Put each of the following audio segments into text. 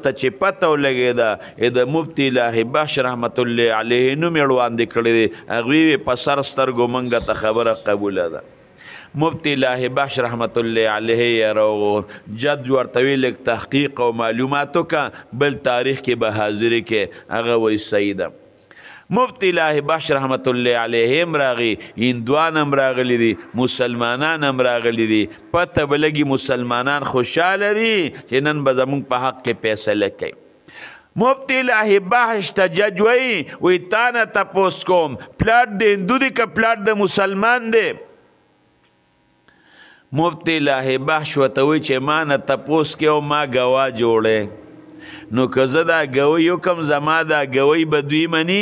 ورته چې پته ولګېده د مفتي الهي بخش رحمت الله علیه نوم یې وړاندې کړی دی هغوی په سر سترګو موږ ته خبره قبوله ده مفتی الهي بخش رحمت الله علیه راغو جد ورته وی لږ تحقیق او معلوماتو کا بل تاریخ کې به حاضری کې هغه وی صحیح ده مفتی الهي بخش رحمت الله علیه هم راغي هندوان هم راغلی دي مسلمانان هم راغلی دي پته به لګي مسلمانان خوشحاله دي چې نن به زمونږ په حق کې فیصله کوي مفتی الهي بخش ته جج وی تا نه تپوس کوم پلاټ د هندو دی که پلاټ د مسلمان دی مفتی الهي بخش ورته وی چې ما نه تپوس کې او ما ګواه جوړی نو که زه دا ګوی وکم زما دا ګوی به دوی مني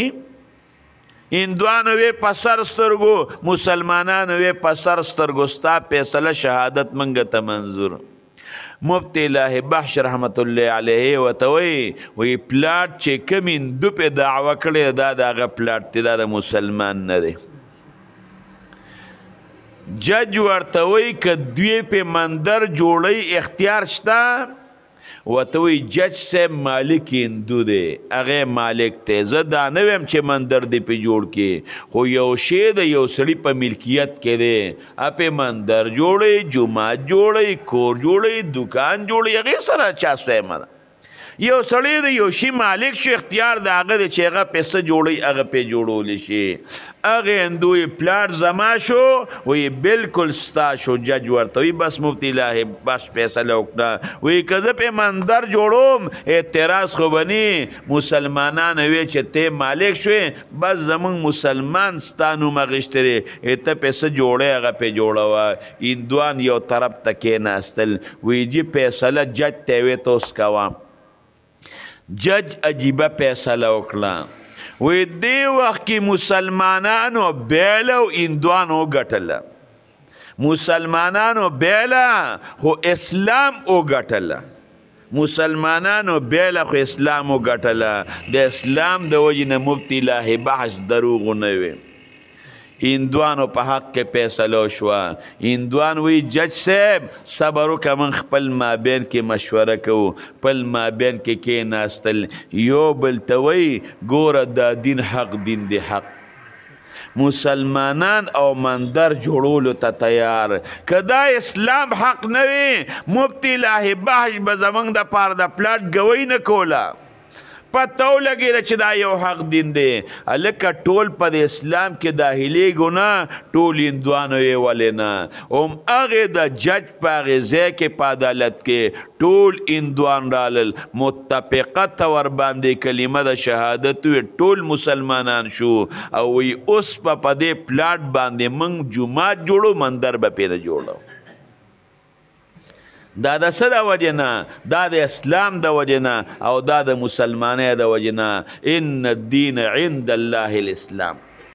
هندوانو وی په سر سترګو مسلمانانو وی په سر سترګو ستا فیصله شهادت منګه ته منظور مفتی الهي بخش رحمت الله علیه ورته وی پلاټ چې کوم هندو په دعوه کړی دا د هغه پلاټ دی دا د مسلمان نه دی جج ورته وی که دوی په مندر جوړی اختیار شته ورته وی جج صاحب مالک هندو دی هغه مالک دی زه دا نه ویم چې مندر دی په جوړ کې خو یو شی د یو سړي په ملکیت کې دی په مندر جوړی جومات جوړی کور جوړی دکان جوړی هغې سره چا سویمه ده یو سړی د یو شي مالک شو اختیار د هغه دی چې هغه پیسه جوړی هغه پې جوړولی شي هغې هندوی پلاټ زما شو وی بلکل ستا شو جج ورته وی بس مفتی الهي بس فیصله وکړه وی که زه پې مندر جوړوم اعتراض خو به نی مسلمانان وی چې ته مالک شوې بس زمونږ مسلمان ستا نوم اخیستی دی ته پیسه جوړی هغه پې جوړوه هندوان یو طرف ته کېناستل وی جي فیصله جج ته وی ته اوس کوه جج عجیبه فیصله وکړه وی دی وخت کې مسلمانانو بیله او هندوانو ګټله مسلمانانو بیله خو اسلام وګټله مسلمانانو بیله خو اسلام وګټله د اسلام د وجې نه مفتی الهي بخش دروغ ونه وی هندوانو په حق کې فیصله شوه هندوان وی جج صاحب صبر وکړه من خپل مابین کې مشوره کوو خپل مابین کې کېناستل یو بل ته وی ګوره دا دین حق دین دی حق مسلمانان او مندر جوړولو ته تیار که دا اسلام حق نه وي مفتی الهي بخش به زمونږ د پاره د پلاټ ګوی نه کوله پته ولګېده چې دا یو حق دین دی هلکه ټول په د اسلام کې داخلېږو نه ټول هندوانو یې ولې نه هم هغې د جج په هغې ځای کې په عدالت کې ټول هندوان رالل متفقه ته ورباندې کلمه د شهادت وي ټول مسلمانان شو او وی اوس په دې پلاټ باندې موږ جومات جوړو مندر به پرې نه جوړو دا د څه د وجې نه دا د اسلام د وجې نه او دا د مسلمانۍ د وجې نه ان الدین عند الله الاسلام